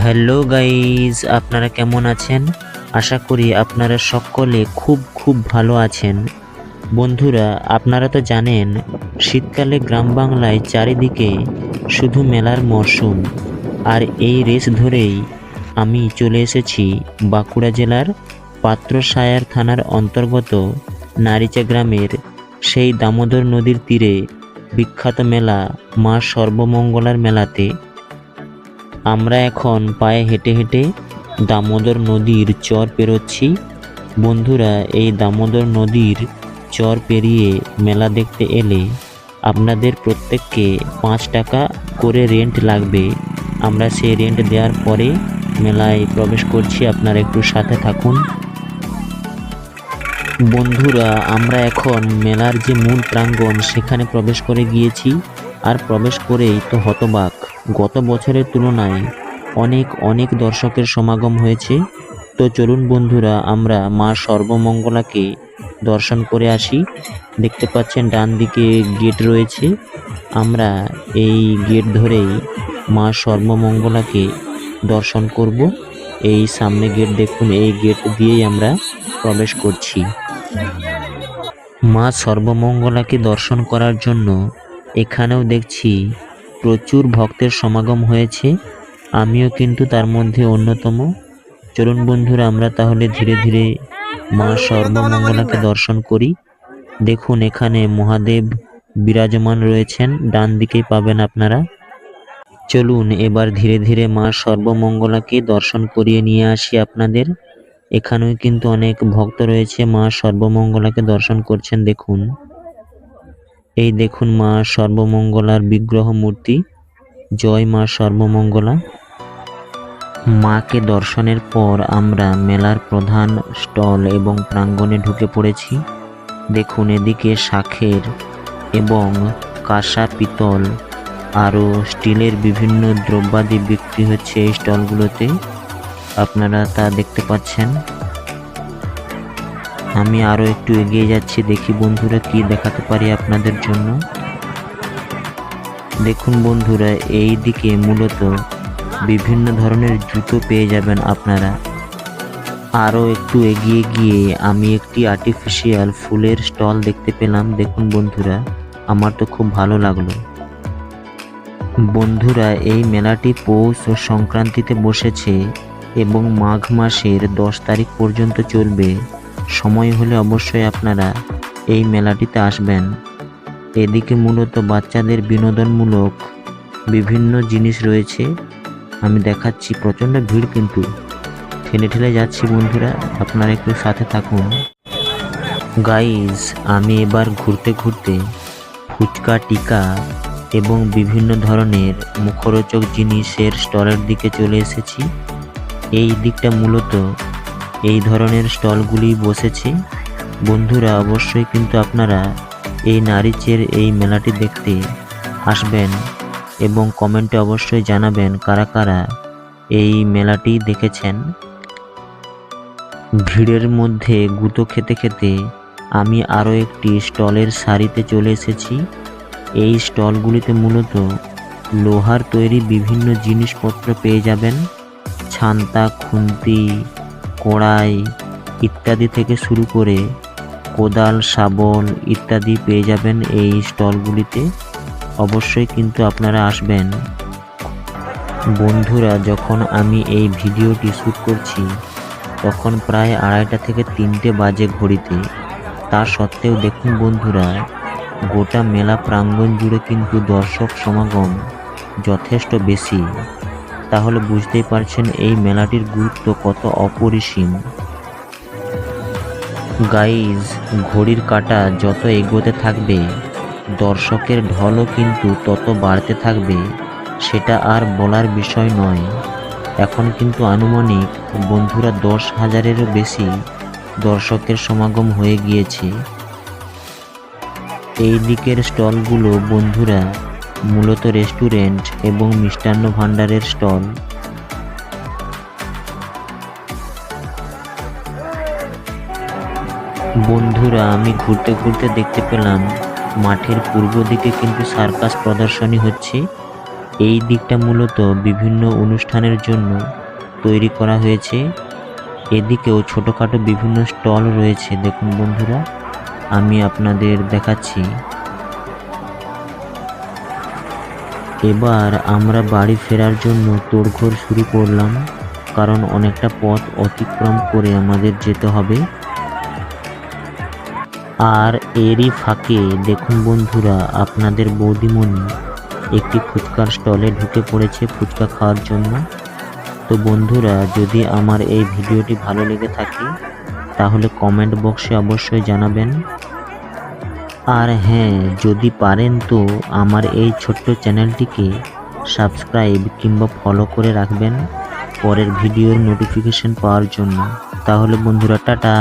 Hello guys, আপনারা কেমন আছেন? আশা করি আপনারা সকলে খুব ভালো আছেন। বন্ধুরা, আপনারা তো জানেন শীতকালে গ্রাম বাংলায় চারিদিকে শুধু মেলার মরশুম। আর এই রেস ধরেই আমি চলে এসেছি বাঁকুড়া জেলার পাত্রসায়ার থানার অন্তর্গত নারিচা গ্রামের সেই দামোদর নদীর তীরে বিখ্যাত মেলা মা সর্বমঙ্গলার মেলাতে। আমরা এখন পায়ে হেঁটে হেঁটে দামোদর নদীর চর পেরোচ্ছি। বন্ধুরা, এই দামোদর নদীর চর পেরিয়ে মেলা দেখতে এলে আপনাদের প্রত্যেককে 5 টাকা করে রেন্ট লাগবে। আমরা সেই রেন্ট দেওয়ার পরে মেলায় প্রবেশ করছি, আপনারা একটু সাথে থাকুন। বন্ধুরা, আমরা এখন মেলার যে মূল প্রাঙ্গণ সেখানে প্রবেশ করে গিয়েছি। আর প্রবেশ করেই তো হতবাক, গত বছরের তুলনায় অনেক দর্শকের সমাগম হয়েছে। তো চলুন বন্ধুরা, আমরা মা সর্বমঙ্গলাকে দর্শন করে আসি। দেখতে পাচ্ছেন ডান দিকে গেট রয়েছে, আমরা এই গেট ধরেই মা সর্বমঙ্গলাকে দর্শন করব। এই সামনে গেট দেখুন, এই গেট দিয়েই আমরা প্রবেশ করছি। মা সর্বমঙ্গলাকে দর্শন করার জন্য এখানেও দেখছি প্রচুর ভক্তের সমাগম হয়েছে, আমিও কিন্তু তার মধ্যে অন্যতম। চলুন বন্ধুরা, আমরা তাহলে ধীরে ধীরে মা সর্বমঙ্গলাকে দর্শন করি। দেখুন এখানে মহাদেব বিরাজমান রয়েছেন, ডান দিকেই পাবেন আপনারা। চলুন এবার ধীরে ধীরে মা সর্বমঙ্গলাকে দর্শন করিয়ে নিয়ে আসি আপনাদের। এখানেও কিন্তু অনেক ভক্ত রয়েছে, মা সর্বমঙ্গলাকে দর্শন করছেন। দেখুন, এই দেখুন মা সর্বমঙ্গলার বিগ্রহ মূর্তি। জয় মা সর্বমঙ্গলা। মাকে দর্শনের পর আমরা মেলার প্রধান স্টল এবং প্রাঙ্গণে ঢুকে পড়েছি। দেখুন এদিকে শাঁখের এবং কাঁসা, পিতল আরও স্টিলের বিভিন্ন দ্রব্যাদি বিক্রি হচ্ছে এই স্টলগুলোতে, আপনারা তা দেখতে পাচ্ছেন। আমি আরও একটু এগিয়ে যাচ্ছি, দেখি বন্ধুরা কি দেখাতে পারি আপনাদের জন্য। দেখুন বন্ধুরা, এই দিকে মূলত বিভিন্ন ধরনের জুতো পেয়ে যাবেন আপনারা। আরও একটু এগিয়ে গিয়ে আমি একটি আর্টিফিশিয়াল ফুলের স্টল দেখতে পেলাম। দেখুন বন্ধুরা, আমার তো খুব ভালো লাগলো। বন্ধুরা, এই মেলাটি পৌষ ও সংক্রান্তিতে বসেছে এবং মাঘ মাসের 10 তারিখ পর্যন্ত চলবে। সময় হলে অবশ্যই আপনারা এই মেলাটিতে আসবেন। এদিকে মূলত বাচ্চাদের বিনোদনমূলক বিভিন্ন জিনিস রয়েছে, আমি দেখাচ্ছি। প্রচণ্ড ভিড়, কিন্তু ঠেলে ঠেলে যাচ্ছি বন্ধুরা, আপনারা একটু সাথে থাকুন। গাইজ, আমি এবার ঘুরতে ঘুরতে ফুচকা, টিকা এবং বিভিন্ন ধরনের মুখরোচক জিনিসের স্টলের দিকে চলে এসেছি। এই দিকটা মূলত এই ধরনের স্টলগুলি বসেছে। বন্ধুরা, অবশ্যই কিন্তু আপনারা এই নারিচের এই মেলাটি দেখতে আসবেন এবং কমেন্টে অবশ্যই জানাবেন কারা কারা এই মেলাটি দেখেছেন। ভিড়ের মধ্যে গুঁতো খেতে খেতে আমি আরও একটি স্টলের সারিতে চলে এসেছি। এই স্টলগুলিতে মূলত লোহার তৈরি বিভিন্ন জিনিসপত্র পেয়ে যাবেন। ছান্তা, খুন্তি, কড়াই ইত্যাদি থেকে শুরু করে কোদাল, শাবল ইত্যাদি পেয়ে যাবেন এই স্টলগুলিতে। অবশ্যই কিন্তু আপনারা আসবেন। বন্ধুরা, যখন আমি এই ভিডিওটি শ্যুট করছি তখন প্রায় 2:30 থেকে 3টে বাজে ঘড়িতে। তা সত্ত্বেও দেখুন বন্ধুরা, গোটা মেলা প্রাঙ্গণ জুড়ে কিন্তু দর্শক সমাগম যথেষ্ট বেশি। তাহলে বুঝতেই পারছেন এই মেলাটির গুরুত্ব কত অপরিসীম। গাইজ, ঘড়ির কাঁটা যত এগোতে থাকবে দর্শকের ঢলও কিন্তু তত বাড়তে থাকবে, সেটা আর বলার বিষয় নয়। এখন কিন্তু আনুমানিক বন্ধুরা 10,000-এরও বেশি দর্শকের সমাগম হয়ে গিয়েছে। এই দিকের স্টলগুলো বন্ধুরা মূলত রেস্টুরেন্ট এবং মিষ্টান্ন ভাণ্ডারের স্টল। বন্ধুরা, আমি ঘুরতে ঘুরতে দেখতে পেলাম মাঠের পূর্ব দিকে কিন্তু সার্কাস প্রদর্শনী হচ্ছে। এই দিকটা মূলত বিভিন্ন অনুষ্ঠানের জন্য তৈরি করা হয়েছে। এদিকেও ছোটোখাটো বিভিন্ন স্টল রয়েছে। দেখুন বন্ধুরা, আমি আপনাদের দেখাচ্ছি। এবার আমরা বাড়ি ফেরার জন্য তোড়জোড় শুরু করলাম, কারণ অনেকটা পথ অতিক্রম করে আমাদের যেতে হবে। আর এরই ফাঁকে দেখুন বন্ধুরা, আপনাদের বৌদিমণি একটি ফুচকার স্টলে ঢুকে পড়েছে ফুচকা খাওয়ার জন্য। তো বন্ধুরা, যদি আমার এই ভিডিওটি ভালো লেগে থাকে তাহলে কমেন্ট বক্সে অবশ্যই জানাবেন। আর হ্যাঁ, যদি পারেন তো আমার এই ছোট্ট চ্যানেলটিকে সাবস্ক্রাইব কিংবা ফলো করে রাখবেন পরের ভিডিওর নোটিফিকেশন পাওয়ার জন্য। তাহলে বন্ধুরা, টাটা।